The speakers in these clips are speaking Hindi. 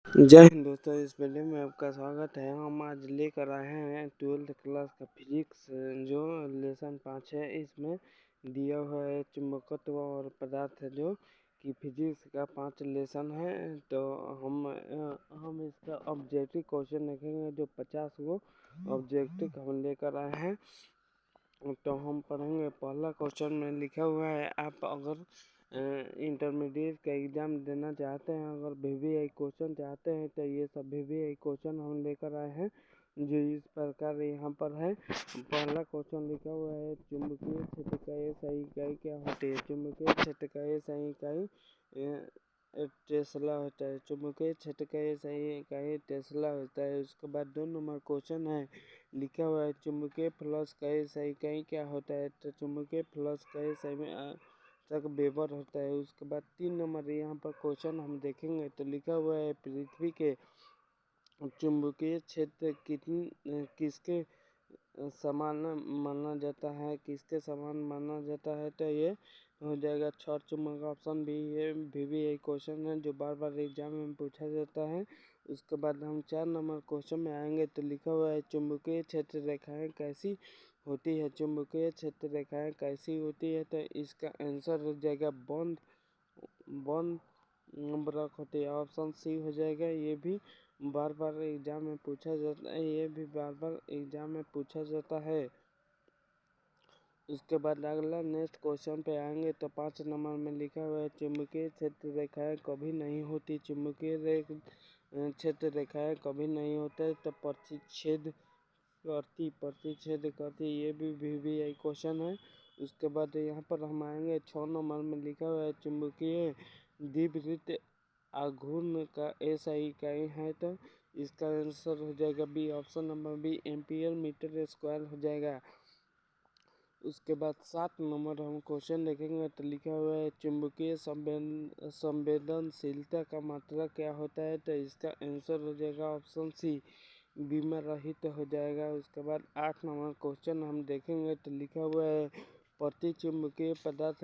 जय हिंद दोस्तों, इस वीडियो में आपका स्वागत है। हम आज लेकर आए हैं 12th क्लास का फिजिक्स जो लेसन 5 है। इसमें दिया हुआ है चुंबकत्व और पदार्थ है जो कि फिजिक्स का 5 लेसन है। तो हम इसका ऑब्जेक्टिव क्वेश्चन देखेंगे जो 50 को ऑब्जेक्टिव हम लेकर आए हैं। तो हम पढ़ेंगे। पहला क्वेश्चन में लिखा हुआ है, आप अगर इंटरमीडिएट का एग्ज़ाम देना चाहते हैं, अगर वीवीआई क्वेश्चन चाहते हैं तो ये सब वीवीआई क्वेश्चन हम लेकर आए हैं जो इस प्रकार यहाँ पर है। पहला क्वेश्चन लिखा हुआ है, चुंबकीय क्षेत्र का SI इकाई क्या होती है। चुंबकीय क्षेत्र का SI इकाई टेस्ला होता है। चुंबकीय क्षेत्र का SI इकाई टेस्ला होता है। उसके बाद 2 नंबर क्वेश्चन है, लिखा हुआ है चुंबकीय फ्लक्स का SI इकाई क्या होता है। तो चुंबकीय फ्लक्स का SI में तक वेबर होता है। उसके बाद 3 नंबर यहाँ पर क्वेश्चन हम देखेंगे तो लिखा हुआ है, पृथ्वी के चुंबकीय क्षेत्र किसके समान माना जाता है, किसके समान माना जाता है। तो ये हो जाएगा छठ चुंबक। ऑप्शन बी ये वीवीआई क्वेश्चन है जो बार बार एग्जाम में पूछा जाता है। उसके बाद हम 4 नंबर क्वेश्चन में आएंगे तो लिखा हुआ है, चुंबकीय क्षेत्र रेखाएं कैसी होती है। चुंबकीय क्षेत्र रेखाएं कैसी होती है। तो इसका आंसर हो जाएगा बंद ब्रक होती है। ऑप्शन सी हो जाएगा। ये भी बार बार एग्जाम में पूछा जाता है, ये भी बार बार एग्जाम में पूछा जाता है। उसके बाद अगला नेक्स्ट क्वेश्चन पे आएंगे तो 5 नंबर में लिखा हुआ है, चुंबकीय क्षेत्र रेखाएं कभी नहीं होती। चुंबकीय क्षेत्र रेखाएं कभी नहीं होते तो प्रतिच्छेद करती। ये भी वीवीआई क्वेश्चन है। उसके बाद यहाँ पर हम आएंगे 6 नंबर में लिखा हुआ है, चुंबकीय द्विवृत्त आघूर्ण का SI इकाई है। तो इसका आंसर हो जाएगा B, option number B, ampere metre square हो जाएगा। उसके बाद 7 नंबर हम क्वेश्चन देखेंगे तो लिखा हुआ है, चुंबकीय संवेदनशीलता का मात्रा क्या होता है। तो इसका आंसर हो जाएगा ऑप्शन सी, बीमा रहित हो जाएगा। उसके बाद 8 नंबर क्वेश्चन हम देखेंगे तो लिखा हुआ है, प्रति चुंबकीय पदार्थ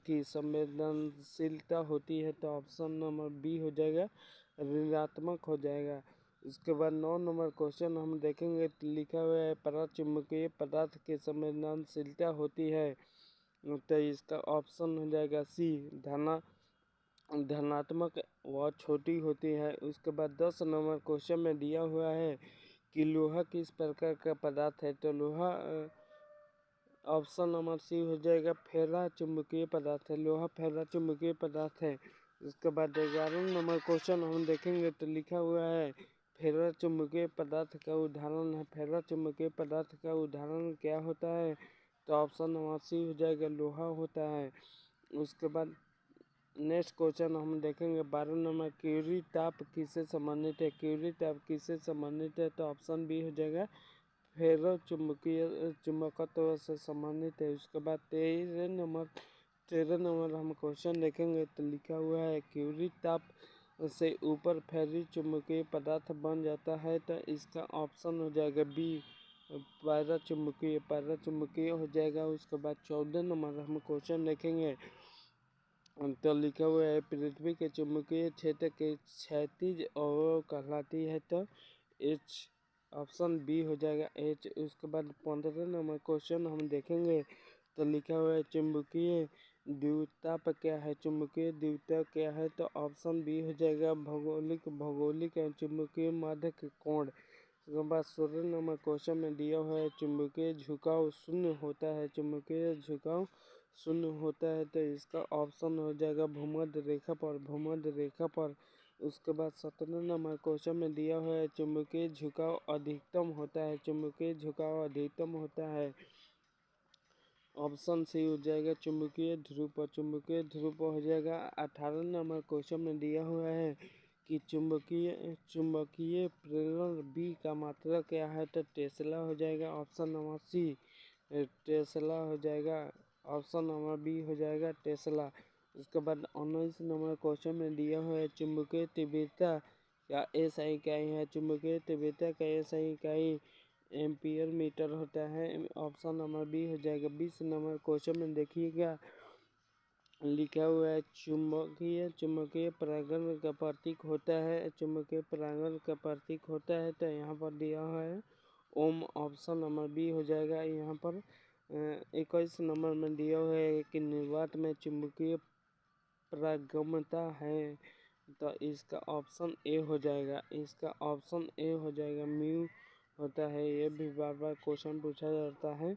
की संवेदनशीलता होती है। तो ऑप्शन नंबर बी हो जाएगा, ऋणात्मक हो जाएगा। उसके बाद 9 नंबर क्वेश्चन हम देखेंगे तो लिखा हुआ है, पराचुंबकीय पदार्थ की संवेदनशीलता होती है। तो इसका ऑप्शन हो जाएगा सी, धनात्मक व छोटी होती है। उसके बाद 10 नंबर क्वेश्चन में दिया हुआ है कि लोहा किस प्रकार का पदार्थ है। तो लोहा ऑप्शन नंबर सी हो जाएगा, फेरा चुंबकीय पदार्थ है। लोहा फेरा चुंबकीय पदार्थ है। उसके बाद 11 नंबर क्वेश्चन हम देखेंगे तो लिखा हुआ है, फेरा चुंबकीय पदार्थ का उदाहरण है। फेरा चुंबकीय पदार्थ का उदाहरण क्या होता है। तो ऑप्शन नंबर सी हो जाएगा, लोहा होता है। उसके बाद नेक्स्ट क्वेश्चन हम देखेंगे 12 नंबर, क्यूरी ताप किससे संबंधित है। क्यूरी ताप किससे संबंधित है। तो ऑप्शन बी हो जाएगा, फेरो चुंबकत्व से संबंधित है। उसके बाद 13 नंबर हम क्वेश्चन देखेंगे तो लिखा हुआ है, क्यूरी ताप से ऊपर फेरी चुंबकीय पदार्थ बन जाता है। तो इसका ऑप्शन हो जाएगा बी, पैरा चुंबकीय हो जाएगा। उसके बाद 14 नंबर हम क्वेश्चन देखेंगे तो लिखा हुआ है, पृथ्वी के चुंबकीय क्षेत्र के क्षैतिज अवयव कहलाती है। तो एच, ऑप्शन बी हो जाएगा एच। उसके बाद 15 नंबर क्वेश्चन हम देखेंगे तो लिखा हुआ है, चुंबकीय द्विताप क्या है। चुंबकीय द्विताप क्या है। तो ऑप्शन बी हो जाएगा, भौगोलिक चुंबकीय माध्यक कोण। उसके बाद 16 नंबर क्वेश्चन में दिया हुआ है, चुंबकीय झुकाव शून्य होता है। चुंबकीय झुकाव शून्य होता है। तो इसका ऑप्शन हो जाएगा भूमध्य रेखा पर। उसके बाद 17 नंबर क्वेश्चन में दिया हुआ है, चुंबकीय झुकाव अधिकतम होता है। चुंबकीय झुकाव अधिकतम होता है। ऑप्शन सी हो जाएगा, चुंबकीय ध्रुव हो जाएगा। 18 नंबर क्वेश्चन में दिया हुआ है कि चुंबकीय प्रेरण बी का मात्रा क्या है। तो टेस्ला हो जाएगा। ऑप्शन नंबर सी, टेस्ला हो जाएगा। ऑप्शन नंबर बी हो जाएगा, टेस्ला। उसके बाद 19 नंबर क्वेश्चन में दिया हुआ है, चुंबकीय तीव्रता का SI इकाई है। चुंबकीय तीव्रता का SI इकाई एम्पियर मीटर होता है। ऑप्शन नंबर बी हो जाएगा। 20 नंबर क्वेश्चन में देखिएगा लिखा हुआ है चुंबकीय। चुंबकीय परागण का प्रतीक होता है, चुंबकीय परागण का प्रतीक होता है। तो यहाँ पर दिया है ओम, ऑप्शन नंबर बी हो जाएगा। यहाँ पर 21 नंबर में दिया हुआ है कि निर्वात में चुंबकीय परागमता है, तो इसका ऑप्शन ए हो जाएगा। इसका ऑप्शन ए हो जाएगा, म्यू होता है। ये भी बार बार क्वेश्चन पूछा जाता है।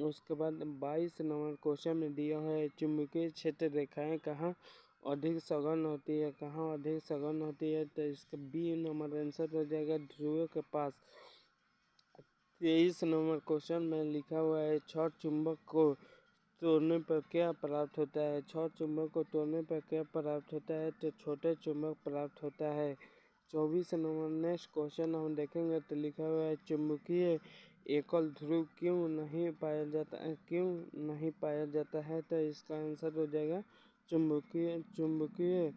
उसके बाद 22 नंबर क्वेश्चन में दिया है चुंबकीय क्षेत्र रेखाएं कहाँ अधिक सघन होती है, कहाँ अधिक सघन होती है। तो इसका बी नंबर आंसर हो जाएगा, ध्रुव के पास। 23 नंबर क्वेश्चन में लिखा हुआ है छड़ चुंबक को तोड़ने पर क्या प्राप्त होता है। छड़ चुंबक को तोड़ने पर क्या प्राप्त होता है, तो छोटे चुंबक प्राप्त होता है। 24 नंबर नेक्स्ट क्वेश्चन हम देखेंगे तो लिखा हुआ है चुंबकीय एकल ध्रुव क्यों नहीं पाया जाता है, क्यों नहीं पाया जाता है। तो इसका आंसर हो जाएगा चुंबकीय चुंबकीय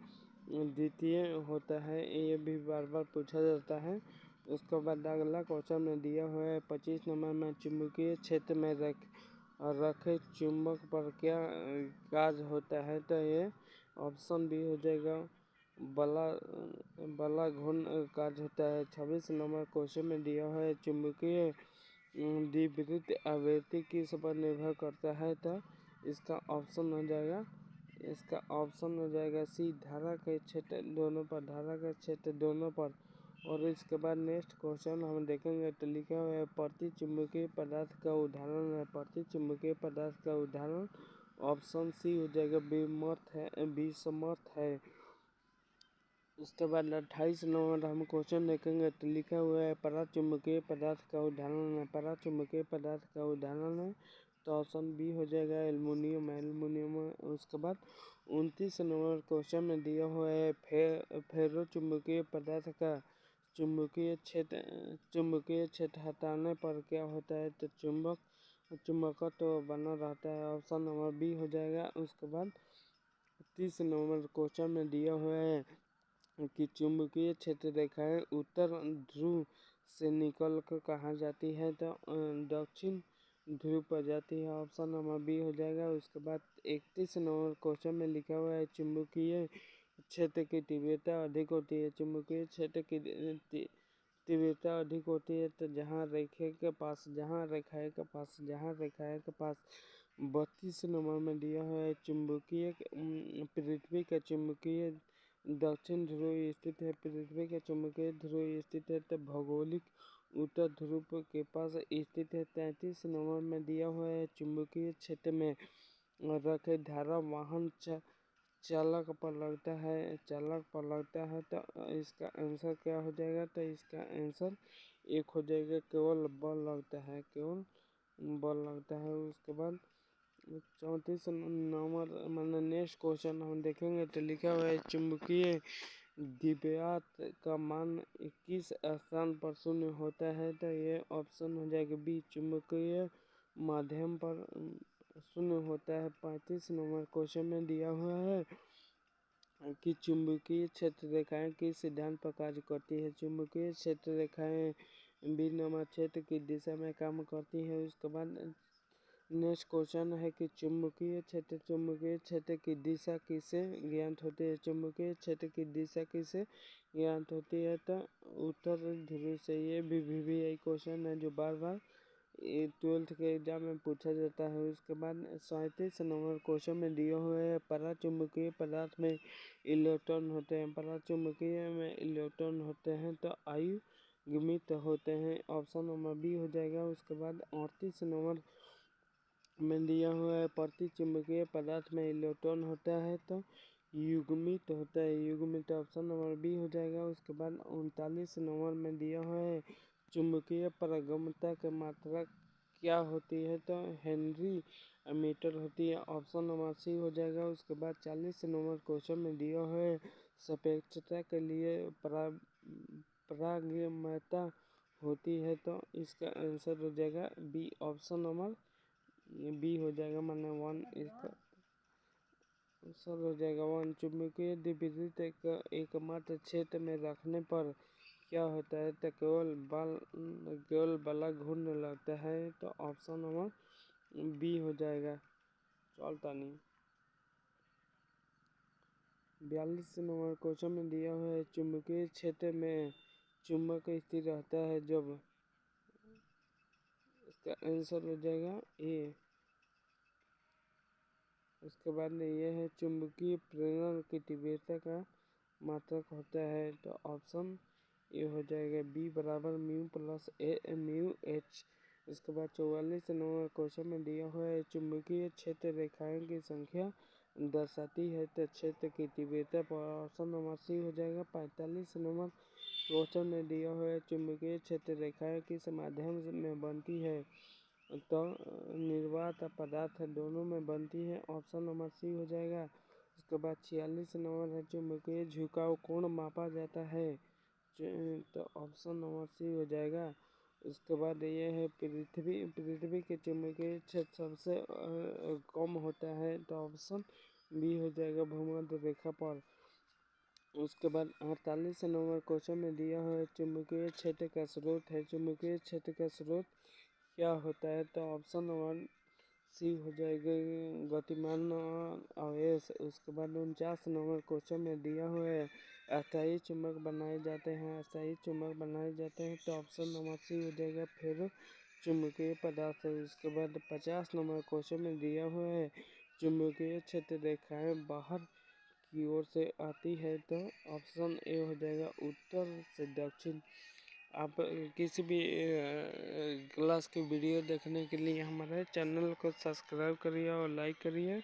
द्वितीय होता है। ये भी बार बार पूछा जाता है। उसके बाद अगला क्वेश्चन में दिया हुआ है 25 नंबर में चुंबकीय क्षेत्र में रखे चुंबक पर क्या कार्य होता है। तो ये ऑप्शन बी हो जाएगा, बला घूर्ण कार्य होता है। 26 नंबर क्वेश्चन में दिया हुआ है चुंबकीय द्विवृत्त आवृत्ति किस पर निर्भर करता है। तो इसका ऑप्शन हो जाएगा, इसका ऑप्शन हो जाएगा सी, धारा के क्षेत्र दोनों पर, धारा के क्षेत्र दोनों पर। और इसके बाद नेक्स्ट क्वेश्चन हम देखेंगे तो लिखा हुआ है प्रति चुंबकीय पदार्थ का उदाहरण है। प्रति चुंबकीय पदार्थ का उदाहरण ऑप्शन सी हो जाएगा, विसमर्थ है। उसके बाद 28 नंबर हम क्वेश्चन देखेंगे तो लिखा हुआ है पराचुंबकीय पदार्थ का उदाहरण है। पराचुंबकीय पदार्थ का उदाहरण है, तो ऑप्शन बी हो जाएगा एल्युमिनियम। एल्युमिनियम। उसके बाद 29 नंबर क्वेश्चन में दिया हुआ है फेरो चुंबकीय पदार्थ का चुंबकीय क्षेत्र हटाने पर क्या होता है। तो चुंबकत्व तो बना रहता है। ऑप्शन नंबर बी हो जाएगा। उसके बाद 30 नंबर क्वेश्चन में दिया हुआ है कि चुंबकीय क्षेत्र रेखाएं उत्तर ध्रुव से निकल कर कहाँ जाती है। तो दक्षिण ध्रुव पर जाती है। ऑप्शन नंबर बी हो जाएगा। उसके बाद 31 नंबर क्वेश्चन में लिखा हुआ है चुंबकीय क्षेत्र की तीव्रता अधिक होती है। चुंबकीय क्षेत्र की तीव्रता अधिक होती है तो जहाँ रेखाएं के पास 32 नंबर में दिया हुआ है चुंबकीय पृथ्वी का चुंबकीय दक्षिण ध्रुव स्थित है। पृथ्वी का चुंबकीय ध्रुव स्थित है तो भौगोलिक उत्तर ध्रुव के पास स्थित है। 33 नंबर में दिया हुआ है चुंबकीय क्षेत्र में रखे धारा वाहन चालक पर लगता है। तो इसका आंसर क्या हो जाएगा। तो इसका आंसर एक हो जाएगा, केवल बल लगता है, केवल बल लगता है। उसके बाद 34 नंबर मतलब नेक्स्ट क्वेश्चन हम देखेंगे तो लिखा हुआ है चुंबकीय द्विव्यात का मान 21 स्थान पर शून्य होता है। तो ये ऑप्शन हो जाएगा बी, चुंबकीय माध्यम पर शून्य होता है। 35 नंबर क्वेश्चन में दिया हुआ है कि चुंबकीय क्षेत्र रेखाएं किस सिद्धांत पर कार्य करती है। चुंबकीय क्षेत्र रेखाएं बी नंबर क्षेत्र की दिशा में काम करती है। उसके बाद नेक्स्ट क्वेश्चन है कि चुंबकीय क्षेत्र की दिशा किसे ज्ञात होती है। चुंबकीय क्षेत्र की दिशा किसे ज्ञात होती है। तो उत्तर ध्रुव से। ये भी एक क्वेश्चन है जो बार बार 12th के एग्जाम में पूछा जाता है। उसके बाद 37 नंबर क्वेश्चन में दिया हुआ है पराचुंबकीय पदार्थ में इलेक्ट्रॉन होते हैं। पराचुंबकीय में इलेक्ट्रॉन होते हैं तो आयुग्मित होते हैं। ऑप्शन नंबर बी हो जाएगा। उसके बाद 38 नंबर में दिया हुआ है प्रति चुंबकीय पदार्थ में इलेक्ट्रॉन होता है तो युग्मित होता है। युग्मित ऑप्शन नंबर बी हो जाएगा। उसके बाद 39 नंबर में दिया हुआ है चुंबकीय पारगम्यता की मात्रा क्या होती है। तो हेनरी मीटर होती है। ऑप्शन नंबर सी हो जाएगा। उसके बाद 40 नंबर क्वेश्चन में दिया हुआ है सापेक्षता के लिए पारगम्यता होती है। तो इसका आंसर हो जाएगा बी, ऑप्शन नंबर बी हो जाएगा। माने 1 इसका आंसर हो जाएगा 1। चुंबकीय द्विवृत्त एकमात्र क्षेत्र में रखने पर क्या होता है। तो केवल बला घूर्णन लगता है। तो ऑप्शन नंबर बी हो जाएगा। चलता नहीं। 42 नंबर क्वेश्चन में दिया हुआ है चुंबकीय क्षेत्र में चुंबक स्थिर रहता है जब। इसका आंसर हो जाएगा ए। उसके बाद में ये है चुंबकीय प्रेरण की तीव्रता का मात्रक होता है, तो ऑप्शन ये हो जाएगा बी बराबर म्यू प्लस ए म्यू एच। इसके बाद 44 नंबर क्वेश्चन में दिया हुआ है चुंबकीय क्षेत्र रेखाएं की संख्या दर्शाती है, तो क्षेत्र की तीव्रता पर ऑप्शन नंबर सी हो जाएगा। 45 नंबर क्वेश्चन में दिया हुआ है चुंबकीय क्षेत्र रेखाएं किस माध्यम में बनती है, तो निर्वात पदार्थ दोनों में बनती है, ऑप्शन नंबर सी हो जाएगा। उसके बाद 46 नंबर है चुंबकीय झुकाव कोण मापा जाता है, तो ऑप्शन नंबर सी हो जाएगा। उसके बाद ये है पृथ्वी के चुंबकीय क्षेत्र सबसे कम होता है, तो ऑप्शन बी हो जाएगा भूमध्य रेखा पर। उसके बाद 48 नंबर क्वेश्चन में दिया हुआ है चुंबकीय क्षेत्र का स्रोत है, चुंबकीय क्षेत्र का स्रोत क्या होता है, तो ऑप्शन नंबर सी हो जाएगा गतिमान अवयव। उसके बाद 49 नंबर क्वेश्चन में दिया हुआ है अस्थायी चुंबक बनाए जाते हैं, अस्थायी चुंबक बनाए जाते हैं, तो ऑप्शन नंबर सी हो जाएगा फेरो चुंबकीय पदार्थ है। उसके बाद 50 नंबर क्वेश्चन में दिया हुआ है चुंबकीय क्षेत्र रेखाएं बाहर की ओर से आती है, तो ऑप्शन ए हो जाएगा उत्तर से दक्षिण। आप किसी भी क्लास की वीडियो देखने के लिए हमारे चैनल को सब्सक्राइब करिए और लाइक करिए।